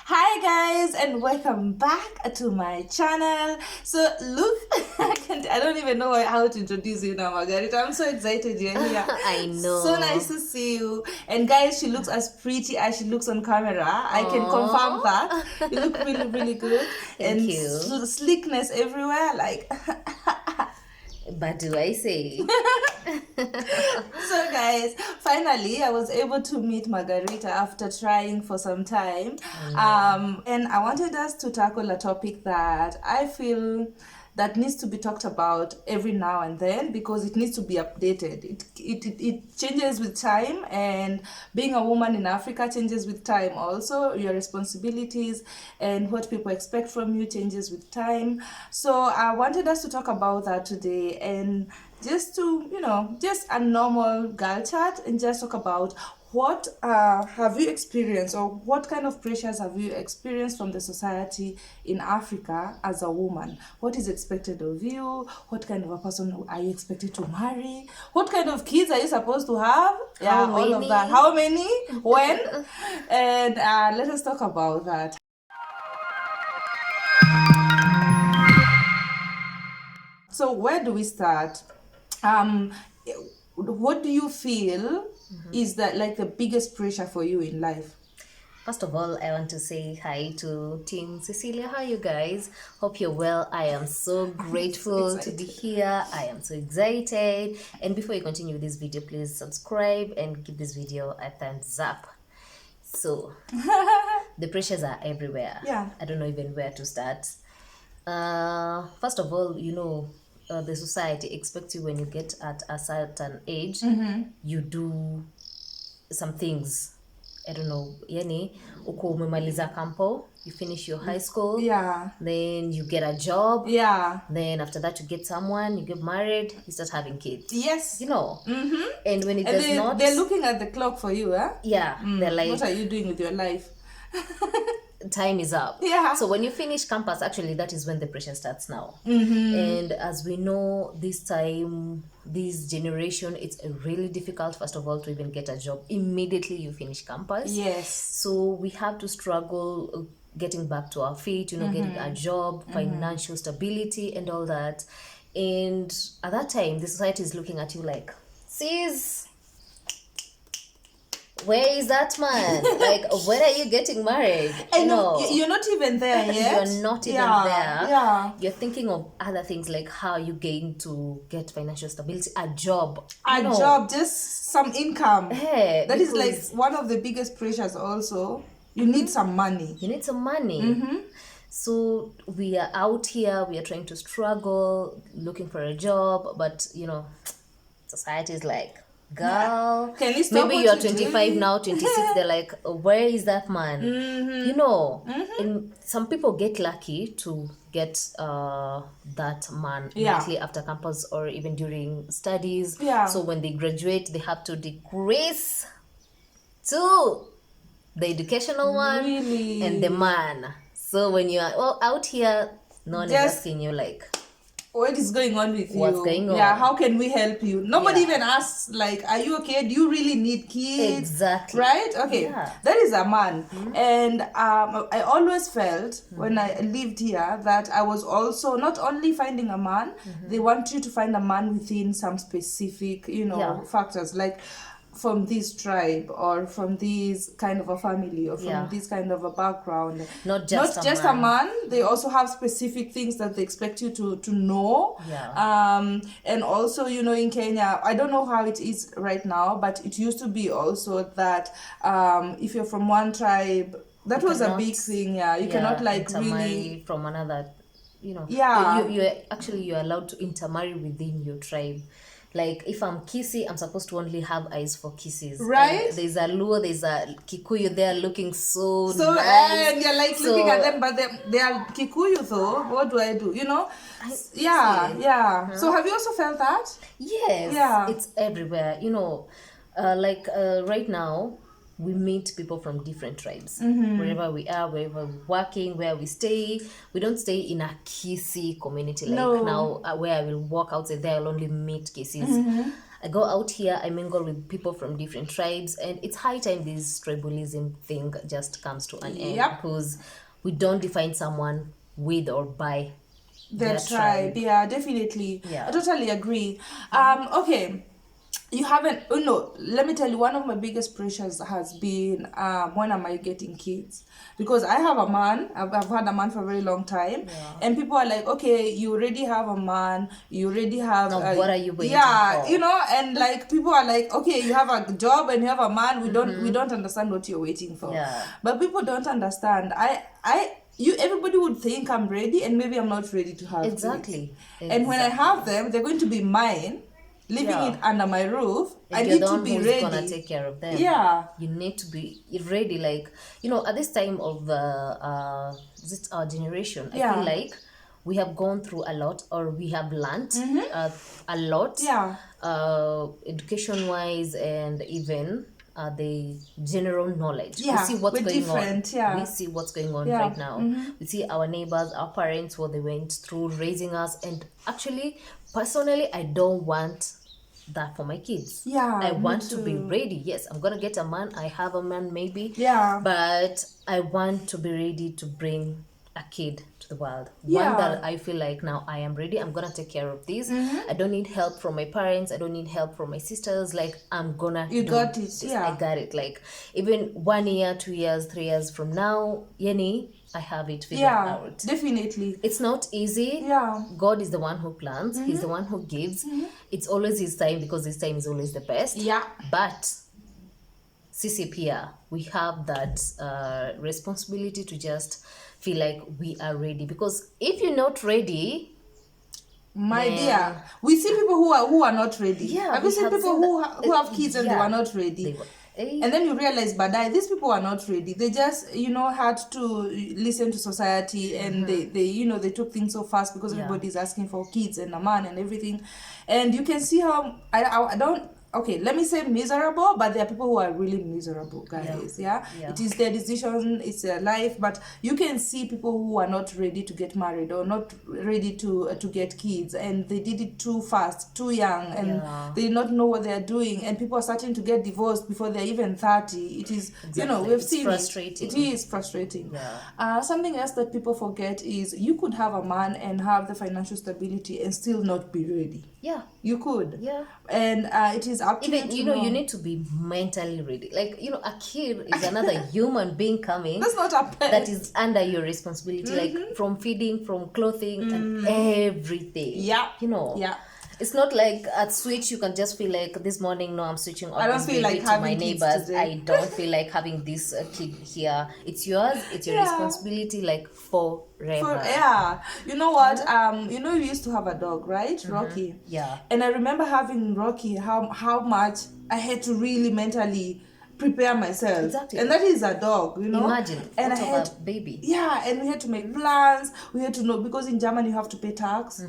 Hi guys, and welcome back to my channel. So look, I don't even know how to introduce you now, Maggarita. I'm so excited you're here. I know. So nice to see you. And guys, she looks as pretty as she looks on camera. I can confirm that. You look really, really good. Thank and you. Slickness everywhere, like. But do I say? So guys, finally I was able to meet Maggarita after trying for some time. And I wanted us to tackle a topic that I feel that needs to be talked about every now and then because it needs to be updated. It changes with time, and being a woman in Africa changes with time also. Your responsibilities and what people expect from you changes with time. So I wanted us to talk about that today, and just to, just a normal girl chat, and just talk about what have you experienced, or what kind of pressures have you experienced from the society in Africa as a woman? What is expected of you? What kind of a person are you expected to marry? What kind of kids are you supposed to have? All of that. How many? When? And let us talk about that. So where do we start? What do you feel is that like the biggest pressure for you in life? First of all, I want to say hi to Team Cecilia. How are you guys? Hope you're well. I am so grateful to be here. I am so excited. And before you continue with this video, please subscribe and give this video a thumbs up. So, the pressures are everywhere. Yeah. I don't know even where to start. First of all, the society expects you when you get at a certain age, you do some things. I don't know, uko umemaliza kampo, you finish your high school, then you get a job, then after that you get someone, you get married, you start having kids. Yes. And when it does not... They're looking at the clock for you, huh? Yeah, they're like... What are you doing with your life? Time is up. Yeah. So when you finish campus, actually that is when the pressure starts now. And as we know, this generation, it's really difficult, first of all, to even get a job immediately you finish campus. Yes. So we have to struggle getting back to our feet, getting a job, financial stability and all that. And at that time, the society is looking at you like, sis, where is that man? Like, when are you getting married? I know you're not even there yet. You're not even there. Yeah. You're thinking of other things like how you going to get financial stability, a job. Job, just some income. Hey, that is like one of the biggest pressures also. You need some money. You need some money. So we are out here, we are trying to struggle, looking for a job, but society is like, girl, can you stop? Maybe you're 25 now, 26, they're like, where is that man? And some people get lucky to get that man immediately after campus or even during studies. So when they graduate, they have to decrease to the educational one and the man. So when you are out here, no one is asking you like, what is going on with you? What's going on? Yeah, how can we help you? Nobody even asks, like, are you okay? Do you really need kids? Exactly. Right? Okay. That is a man. And I always felt when I lived here that I was also not only finding a man, they want you to find a man within some specific, factors, like from this tribe or from this kind of a family or from this kind of a background. Not just a man. They also have specific things that they expect you to know. And also, in Kenya, I don't know how it is right now, but it used to be also that if you're from one tribe, that was a big thing. You cannot like really from another, you're allowed to intermarry within your tribe. Like, if I'm Kisi, I'm supposed to only have eyes for Kisis. Right? And there's a Luo, there's a Kikuyu, they're looking so nice. And you're like looking at them, but they are Kikuyu though. What do I do? So have you also felt that? Yes. Yeah. It's everywhere. Right now, we meet people from different tribes. Wherever we are, wherever we're working, where we stay. We don't stay in a Kisi community. Like now, where I will walk outside there, I'll only meet Kisis. I go out here, I mingle with people from different tribes, and it's high time this tribalism thing just comes to an end, because we don't define someone with or by their tribe. Yeah, definitely. Yeah. I totally agree. Okay. You haven't, no, let me tell you, one of my biggest pressures has been when am I getting kids? Because I have a man, I've had a man for a very long time, and people are like, okay, you already have a man, you already have now what are you waiting for? you know, and like people are like, okay, you have a job and you have a man, we don't understand what you're waiting for. But people don't understand. Everybody would think I'm ready, and maybe I'm not ready to have kids. And when I have them, they're going to be mine, living it under my roof. I need to be ready. Gonna take care of them. You need to be ready. Like, you know, at this time of the our generation, I feel like we have gone through a lot, or we have learned a lot, education wise, and even the general knowledge. We see what's going on. We see what's going on right now. We see our neighbors, our parents, what they went through raising us, and actually, personally, I don't want that for my kids. I want to be ready. Yes, I'm gonna get a man. I have a man, maybe. But I want to be ready to bring a kid to the world. One that I feel like now I am ready. I'm gonna take care of this. I don't need help from my parents. I don't need help from my sisters. Like, I'm gonna got it. I got it. Like, even 1 year, 2 years, 3 years from now, I have it figured out. Definitely. It's not easy. God is the one who plans. He's the one who gives. It's always his time, because his time is always the best. But Sisi Pia, we have that responsibility to just feel like we are ready. Because if you're not ready, my dear, we see people who are not ready. Have you seen people who have kids and they were not ready? And then you realize, badai, these people are not ready. They just, had to listen to society, and they took things so fast because everybody's asking for kids and a man and everything. And you can see how, I don't, okay, let me say miserable, but there are people who are really miserable, guys. It is their decision, it's their life, but you can see people who are not ready to get married or not ready to get kids, and they did it too fast, too young, and they did not know what they are doing, and people are starting to get divorced before they're even 30. It is, we've seen frustrating. It is frustrating. Something else that people forget is you could have a man and have the financial stability and still not be ready. You could. And it is up to even, you need to be mentally ready. Like, a kid is another human being coming. That's not a pet. That is under your responsibility, like from feeding, from clothing, and everything. It's not like at switch you can just feel like this morning, no, I'm switching off this baby to my neighbors. I don't feel like having this kid here. It's yours. It's your responsibility, like forever. You know what? You used to have a dog, right? Rocky. And I remember having Rocky, how much I had to really mentally prepare myself. And that is a dog, Imagine. And I had a baby. And we had to make plans. We had to know, because in Germany you have to pay tax.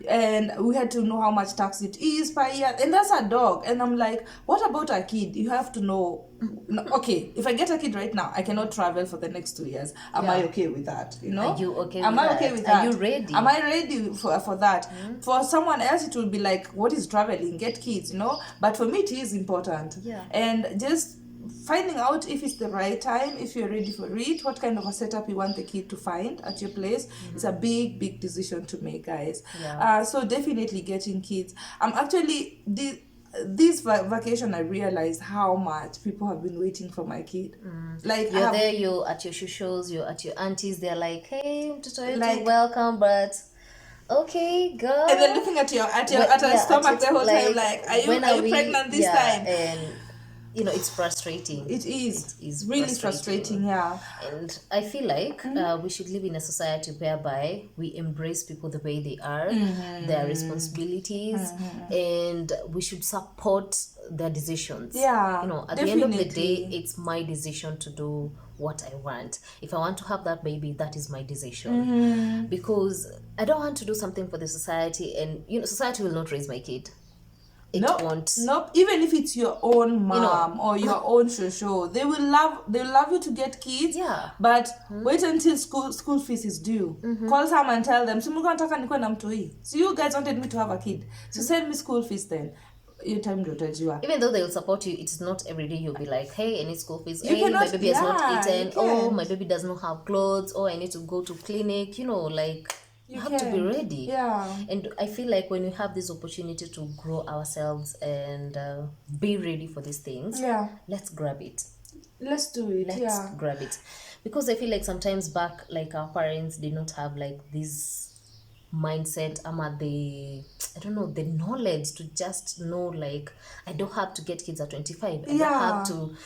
And we had to know how much tax it is per year. And that's a dog. And I'm like, what about a kid? You have to know. Okay, if I get a kid right now, I cannot travel for the next 2 years. Am I okay with that? Are you okay Am I okay with that? Are you ready? Am I ready for that? For someone else, it will be like, what is traveling? Get kids, But for me, it is important. And just finding out if it's the right time, if you're ready for it, what kind of a setup you want the kid to find at your place. It's a big decision to make, guys. So definitely getting kids. Actually, this vacation, I realized how much people have been waiting for my kid. Like, you're there, you're at your shows, you're at your aunties, they're like, hey, welcome, but okay, girl. And then looking at your stomach the whole time, like, are you pregnant this time? And it's frustrating. It is really frustrating. And I feel like we should live in a society whereby we embrace people the way they are, their responsibilities, and we should support their decisions. At the end of the day, it's my decision to do what I want. If I want to have that baby, that is my decision. Because I don't want to do something for the society, and society will not raise my kid. Won't. Nope. Even if it's your own mom or your own shosho, they will love you to get kids. But wait until school fees is due. Call them and tell them, so you guys wanted me to have a kid, so send me school fees then. your time dotajua. Even though they'll support you, it's not every day you'll be like, hey, I need school fees. You Hey, cannot- my baby has not yeah, eaten. you Oh, can't. my baby does not have clothes. Oh, I need to go to clinic. Like you have to be can't. ready. Yeah. And I feel like when we have this opportunity to grow ourselves and be ready for these things, Yeah. let's grab it. Let's do it. Let's grab it. Because I feel like sometimes back, like our parents did not have like this mindset, the knowledge to just know, like, I don't have to get kids at 25. I don't have to,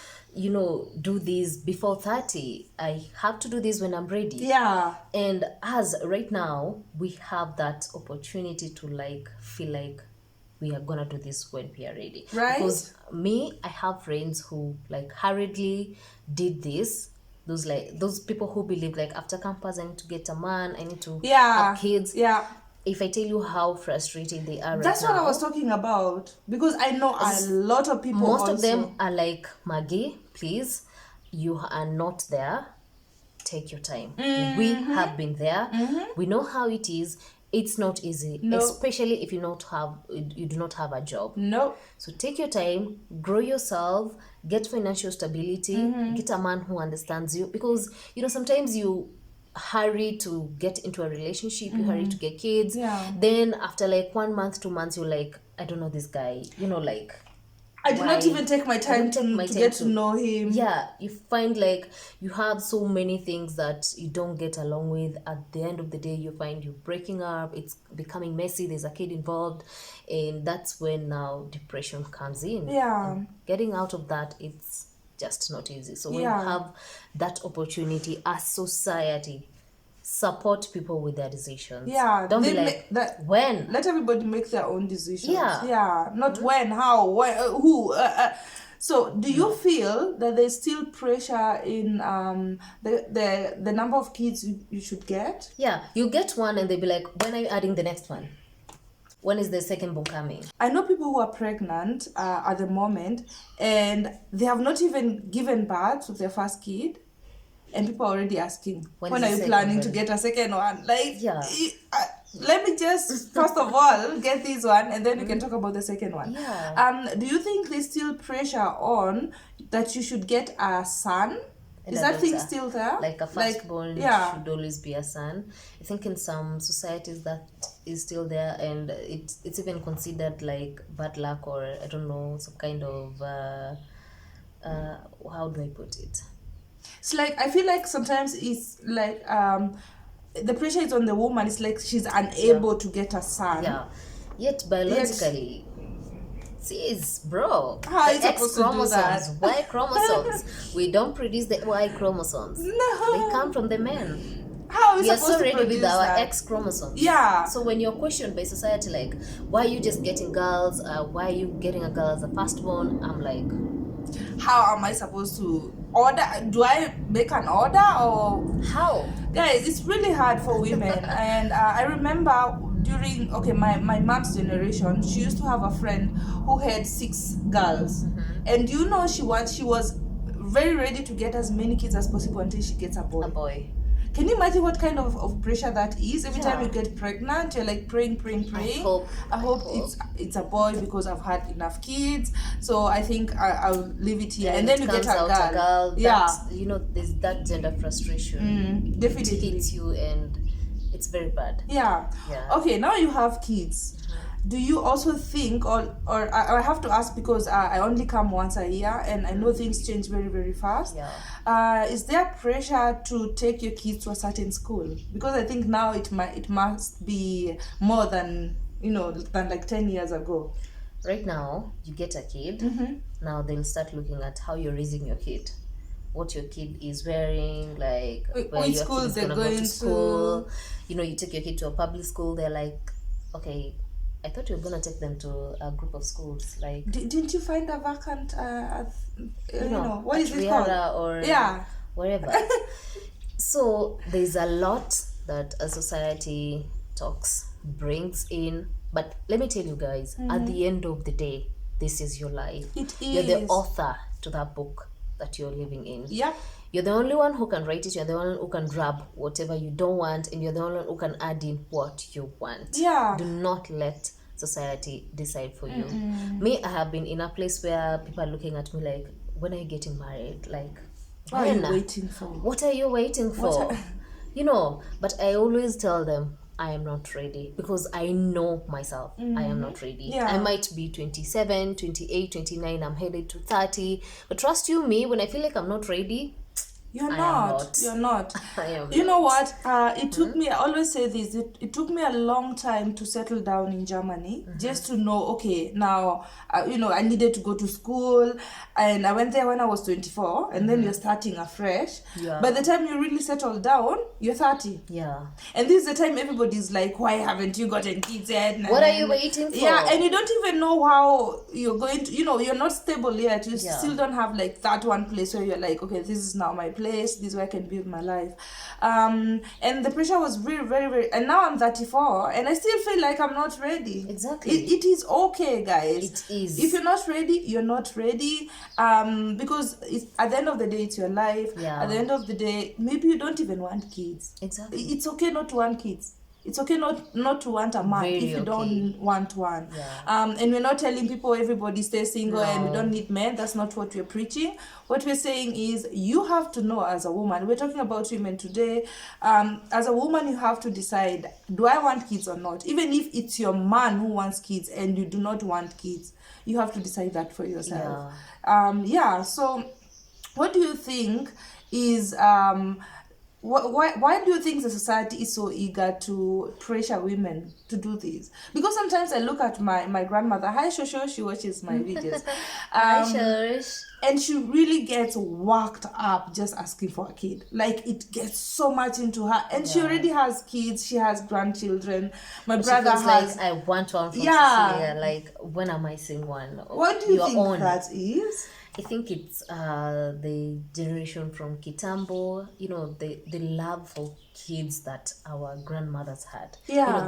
do this before 30. I have to do this when I'm ready. Yeah. And as right now, we have that opportunity to like feel like we are gonna do this when we are ready. Right. Because I have friends who like hurriedly did this. Those people who believe like after campus I need to get a man, I need to have kids. Yeah. If I tell you how frustrated they are That's right what now, I was talking about. Because I know a lot of people most also. of them are like, Maggie, please, you are not there. Take your time. We have been there. We know how it is. It's not easy, especially if you do not have a job. No. So take your time, grow yourself, get financial stability, get a man who understands you, because sometimes you hurry to get into a relationship, you hurry to get kids. Yeah. Then after like 1 month, 2 months, you're like, I don't know this guy. Like, I did not even take my time to get to know him. Yeah, you find like you have so many things that you don't get along with. At the end of the day, you find you're breaking up, it's becoming messy, there's a kid involved, and that's when now depression comes in. Yeah. And getting out of that, it's just not easy. So when you have that opportunity as society, support people with their decisions. Yeah. Don't be like, when? Let everybody make their own decisions. Yeah. Yeah. Not when, how, where, who. So do you feel that there's still pressure in the number of kids you should get? Yeah. You get one and they'll be like, when are you adding the next one? When is the second book coming? I know people who are pregnant at the moment and they have not even given birth to their first kid. And people are already asking, when are you planning to get a second one? Like, let me just, first of all, get this one, and then we can talk about the second one. Yeah. Do you think there's still pressure on that you should get a son? Is that thing still there? Like a firstborn should always be a son. I think in some societies that is still there, and it's even considered like bad luck, or I don't know, some kind of, how do I put it? It's like, I feel like sometimes it's like the pressure is on the woman. It's like she's unable to get a son. Yeah. Yet biologically, bro. How the X chromosomes, Y chromosomes. We don't produce the Y chromosomes. No. They come from the men. How are we We are supposed so to ready produce with our that? X chromosomes. Yeah. So when you're questioned by society, like, why are you just getting girls? Why are you getting a girl as a firstborn? I'm like, how am I supposed to order? Do I make an order or how? Guys, it's really hard for women. And I remember during my mom's generation, she used to have a friend who had 6 girls, and she was very ready to get as many kids as possible until she gets a boy. Can you imagine what kind of pressure that is? Every time you get pregnant, you're like praying. I hope it's a boy because I've had enough kids. So I think I'll leave it here. And then you get a girl. Yeah. There's that gender frustration. Definitely. It hits you and it's very bad. Yeah. Okay, now you have kids. Do you also think, or I have to ask because I only come once a year and I know things change very, very fast. Yeah. Is there pressure to take your kids to a certain school? Because I think now it must be more than like 10 years ago. Right now, you get a kid. Now they'll start looking at how you're raising your kid. What your kid is wearing, like where which your school kid is they're gonna go to going school. You take your kid to a public school. They're like, okay, I thought you were gonna take them to a group of schools. Like, didn't you find a vacant? What is it Riara called? Or wherever. So there's a lot that a society brings in. But let me tell you guys, at the end of the day, this is your life. It is. You're the author to that book that you're living in. Yeah. You're the only one who can write it. You're the only one who can grab whatever you don't want, and you're the only one who can add in what you want. Yeah. Do not let society decide for you. Me, I have been in a place where people are looking at me like, when are you getting married? Like, what are you waiting for? What are you waiting for? You know, but I always tell them I am not ready, because I know myself. I am not ready. I might be 27, 28, 29, I'm headed to 30. But trust you me, when I feel like I'm not ready, You're not. I am not. You know what? It took me, I always say this, it took me a long time to settle down in Germany, just to know, okay, now, I needed to go to school, and I went there when I was 24, and then you're starting afresh. By the time you really settle down, you're 30. And this is the time everybody's like, why haven't you gotten kids yet? What are you waiting for? And you don't even know how you're going to, you're not stable yet. You still don't have like that one place where you're like, okay, this is now my place, this is where I can build my life. And the pressure was very, very, very, and now I'm 34 and I still feel like I'm not ready. Exactly. It is okay, guys. It is. If you're not ready, you're not ready. Because at the end of the day, it's your life. At the end of the day, maybe you don't even want kids. Exactly. It's okay not to want kids. It's okay not to want a man if you don't want one. And we're not telling people everybody stay single and we don't need men. That's not what we're preaching. What we're saying is you have to know as a woman. We're talking about women today. As a woman, you have to decide, do I want kids or not? Even if it's your man who wants kids and you do not want kids, you have to decide that for yourself. So what do you think is... Why do you think the society is so eager to pressure women to do this? Because sometimes I look at my grandmother. Hi, Shosho. She watches my videos. Hi, Shosh. And she really gets worked up just asking for a kid. Like, it gets so much into her. And she already has kids. She has grandchildren. My brother has... like, I want one from Cecilia. Like, when am I seeing one? What do you think that is? I think it's the generation from Kitambo, the love for kids that our grandmothers had.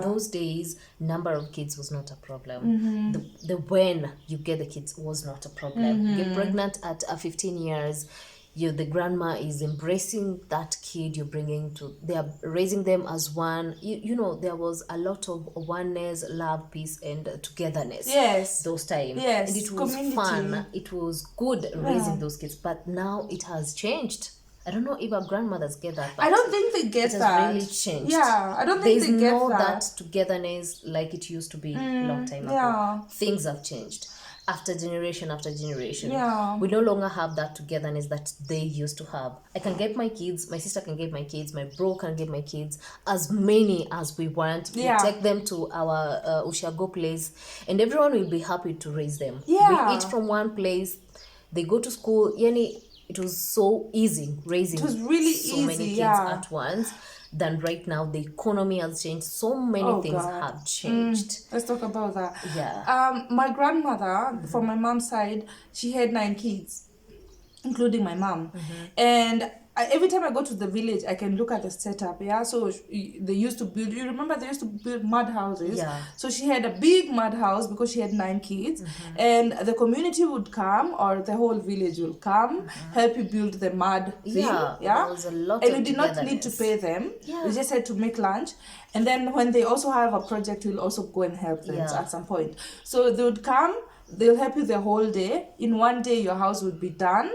Those days, number of kids was not a problem. The when you get the kids was not a problem. You get pregnant at 15 years, the grandma is embracing that kid you're bringing to, they are raising them as one. There was a lot of oneness, love, peace, and togetherness. Those times. And it was fun. It was good raising those kids. But now it has changed. I don't know if our grandmothers get that. But I don't think they get that. It has really changed. I don't think they get that togetherness like it used to be a long time ago. Things have changed. After generation, we no longer have that togetherness that they used to have. I can get my kids, my sister can get my kids, my bro can get my kids, as many as we want. We take them to our Ushago place, and everyone will be happy to raise them. We eat from one place, they go to school. It was so easy raising so many kids at once. Than right now. The economy has changed. So many things have changed. Let's talk about that. My grandmother, from my mom's side, she had 9 kids, including my mom. And every time I go to the village, I can look at the setup. So they used to build, you remember they used to build mud houses. So she had a big mud house because she had 9 kids. And the community would come, or the whole village will come, help you build the mud thing. There was a lot and you did not need to pay them. You just had to make lunch. And then when they also have a project, we'll also go and help them at some point. So they would come, they'll help you the whole day. In one day, your house would be done.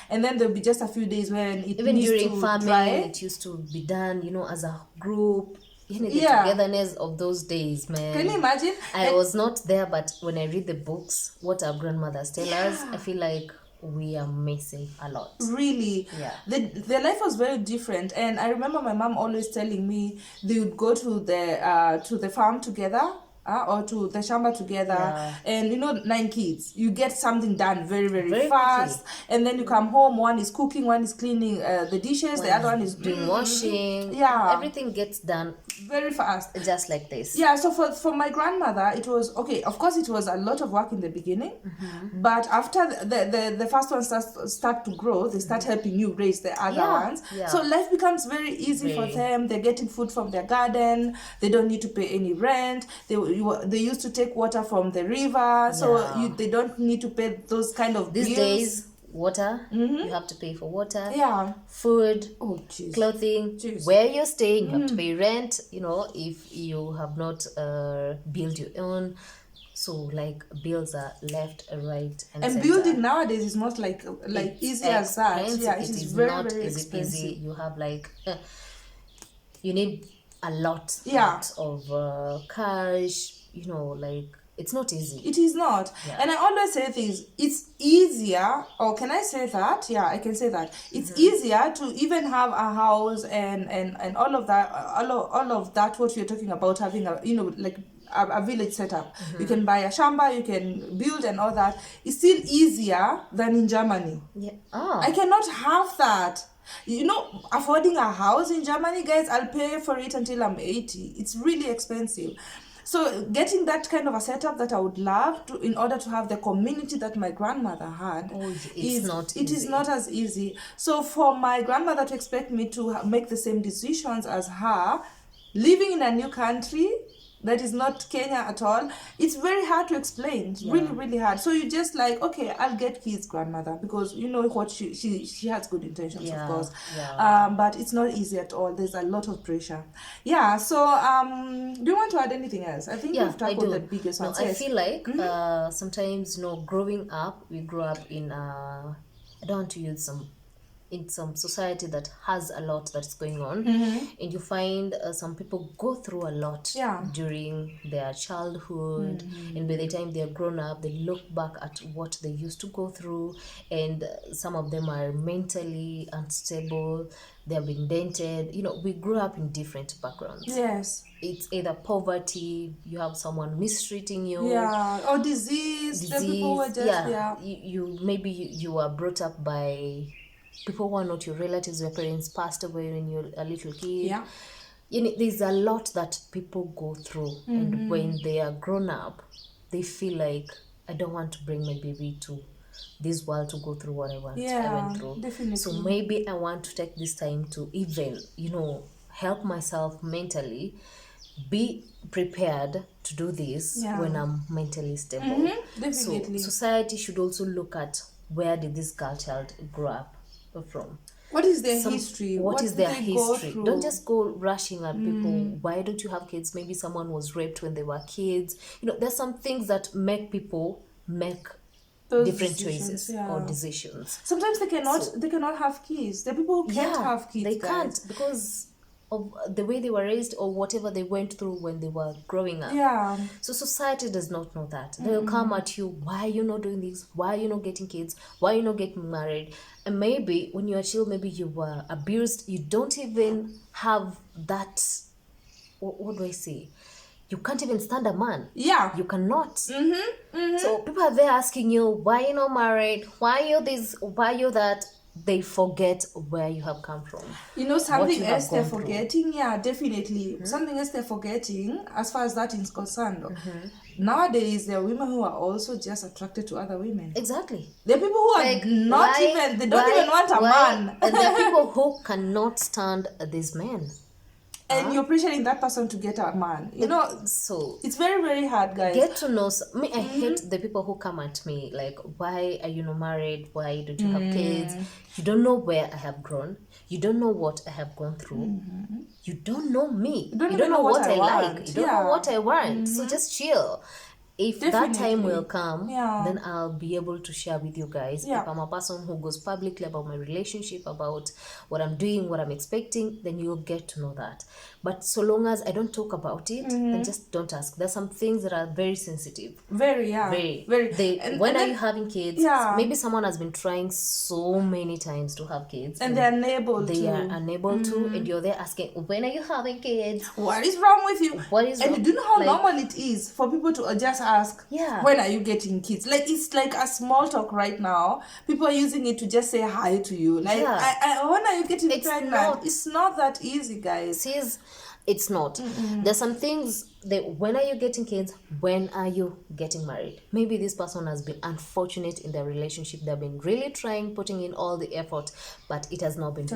And then there'll be just a few days when it even needs during to farming dry. It used to be done as a group. The togetherness of those days, man. Can you imagine? I was not there, but when I read the books, what our grandmothers tell us, I feel like we are missing a lot. Really? Their life was very different. And I remember my mom always telling me they would go to the farm together. Or to the shamba together, and 9 kids, you get something done very, very fast, quickly. And then you come home, one is cooking, one is cleaning the dishes, the other one is doing washing. Everything gets done very fast, just like this. So for my grandmother, it was okay. Of course, it was a lot of work in the beginning, but after the first ones start to grow, they start helping you raise the other ones. So life becomes very easy for them. They're getting food from their garden. They don't need to pay any rent. They used to take water from the river, so they don't need to pay those kind of these bills. days. water. You have to pay for water. Yeah. Food. Oh, jeez. Clothing. Jeez. Where you're staying, you have to pay rent. You know, if you have not built your own. So like bills are left, right, and center. Building nowadays is not like easy as that. Yeah, it is very, not very easy expensive. peasy. You have like you need a lot of cash. You know, like it's not easy. It is not. Yeah. And I always say things, it's easier, or can I say that? Yeah, I can say that. It's easier to even have a house and all of that, all of that, what you're talking about, having a, you know, like a village setup. You can buy a shamba, you can build and all that. It's still easier than in Germany. Yeah. Oh. I cannot have that. You know, affording a house in Germany, guys, I'll pay for it until I'm 80. It's really expensive. So getting that kind of a setup that I would love to, in order to have the community that my grandmother had, it is not as easy. So for my grandmother to expect me to make the same decisions as her, living in a new country that is not Kenya at all, it's very hard to explain. It's really, really hard. So you just like, okay, I'll get kids, grandmother, because you know what, she has good intentions, of course. But it's not easy at all. There's a lot of pressure. Yeah, so do you want to add anything else? I think we've tackled the biggest ones. I feel like sometimes, you know, growing up, we grew up in I don't want to use in some society that has a lot that's going on, and you find some people go through a lot during their childhood, and by the time they're grown up, they look back at what they used to go through, and some of them are mentally unstable, they have been dented. You know, we grew up in different backgrounds. Yes. It's either poverty, you have someone mistreating you, or disease. The people were just, you maybe you were brought up by people who are not your relatives. Your parents passed away when you're a little kid. Yeah. You know, there's a lot that people go through, and when they are grown up, they feel like, I don't want to bring my baby to this world to go through what I went through. Definitely. So maybe I want to take this time to even, you know, help myself mentally, be prepared to do this when I'm mentally stable. Definitely. So society should also look at, where did this girl child grow up from? What is their history? What is their history? Don't just go rushing at people. Why don't you have kids? Maybe someone was raped when they were kids. You know, there's some things that make people make those different choices or decisions. Sometimes they cannot have kids. The people who can't have kids. They can't because of the way they were raised or whatever they went through when they were growing up. Yeah. So society does not know that. They'll come at you, why are you not doing this? Why are you not getting kids? Why are you not getting married? And maybe when you're a child, maybe you were abused. You don't even have that, what do I say? You can't even stand a man. Yeah. You cannot. So people are there asking you, why are you not married? Why are you this? Why are you that? They forget where you have come from. You know, something else they're forgetting? Yeah, definitely. Something else they're forgetting, as far as that is concerned. Nowadays, there are women who are also just attracted to other women. Exactly. There are people who are not even, they don't even want a man. And there are people who cannot stand these men. And you're pressuring that person to get a man. You know, so it's very, very hard, guys. Get to know me. I hate the people who come at me like, why are you not married? Why don't you have kids? You don't know where I have grown. You don't know what I have gone through. You don't know me. You don't know what I like. You don't know what I want. So just chill. If that time will come, then I'll be able to share with you guys. If I'm a person who goes publicly about my relationship, about what I'm doing, what I'm expecting, then you'll get to know that. But so long as I don't talk about it, then just don't ask. There's some things that are very sensitive. Very. When are you having kids? Maybe someone has been trying so many times to have kids. And they're unable They are unable to. And you're there asking, when are you having kids? What is wrong with you? What is wrong? And do you know how normal it is for people to just ask, when are you getting kids? Like, it's like a small talk right now. People are using it to just say hi to you. Like, when are you getting pregnant? It's not that easy, guys. It's not. There's some things when are you getting kids? When are you getting married? Maybe this person has been unfortunate in their relationship. They've been really trying, putting in all the effort, but it has not been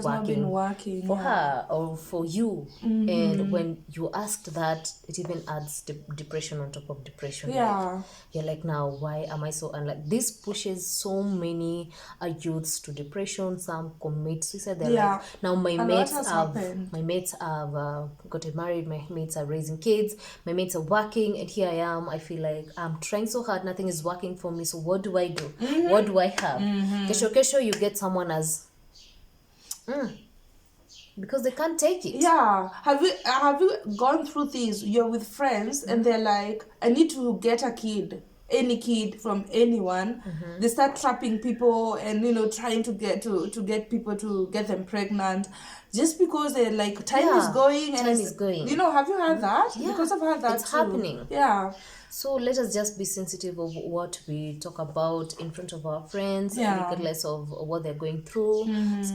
working for her or for you. And when you asked that, it even adds depression on top of depression. Like, you're like, now why am I so unlike? This pushes so many youths to depression. Some commit suicide. They're like, now my mates have gotten married. My mates are raising kids. My mates are working, and here I am. I feel like I'm trying so hard, nothing is working for me. So what do I do? What do I have? Kesho you get someone as because they can't take it. Have you gone through this? You're with friends and they're like, I need to get a kid, any kid from anyone. They start trapping people and trying to get people to get them pregnant, just because they're like, time is going. Time is going. Have you heard that? Because I've heard that it's happening. So let us just be sensitive of what we talk about in front of our friends, regardless of what they're going through.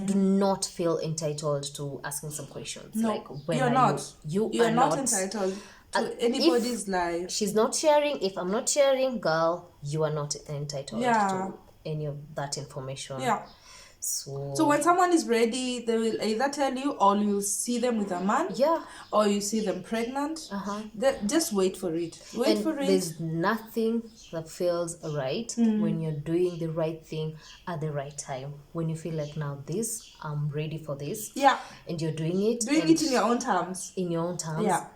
Do not feel entitled to asking some questions. No, like, when you're are not. You are are not entitled to anybody's life. She's not sharing. If I'm not sharing, girl, you are not entitled to any of that information. So when someone is ready, they will either tell you, or you see them with a man, or you see them pregnant. Just wait for it. There's nothing that feels right when you're doing the right thing at the right time. When you feel like, now I'm ready for this. And you're doing it in your own terms.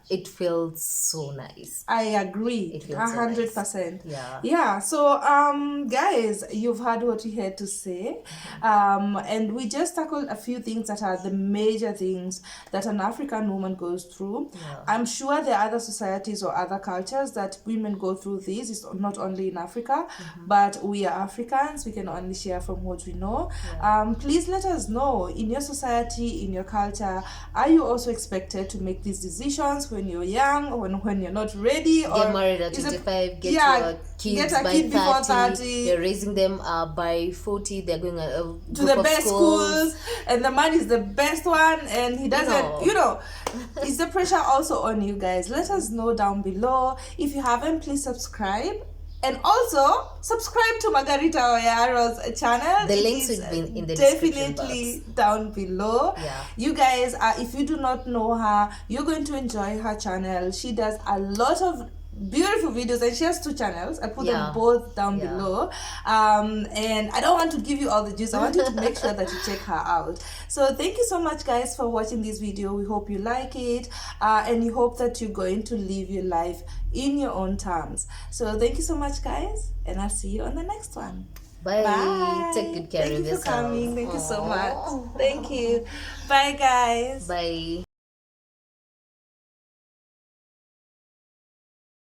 It feels so nice. I agree. It feels 100%. So guys, you've heard what we had to say. And we just tackled a few things that are the major things that an African woman goes through. I'm sure there are other societies or other cultures that women go through this. It's not only in Africa, but we are Africans. We can only share from what we know. Please let us know, in your society, in your culture, are you also expected to make these decisions when you're young, or when you're not ready? Or get married at 25, get your kids by 30, before 30. You're raising them by 40. They're going to the best schools, and the man is the best one, and he doesn't, is the pressure also on you guys? Let us know down below. If you haven't, please subscribe, and also subscribe to Maggarita Oyaro's channel. The links will be in the description definitely box down below. You guys, if you do not know her, you're going to enjoy her channel. She does a lot of beautiful videos, and she has 2 channels. I put them both down below, and I don't want to give you all the juice. I want you to make sure that you check her out. So thank you so much, guys, for watching this video. We hope you like it, and we hope that you're going to live your life in your own terms. So thank you so much, guys, and I'll see you on the next one. Bye. Take good care of yourself. Thank you for coming. Thank you so much. Thank you. Bye, guys. Bye.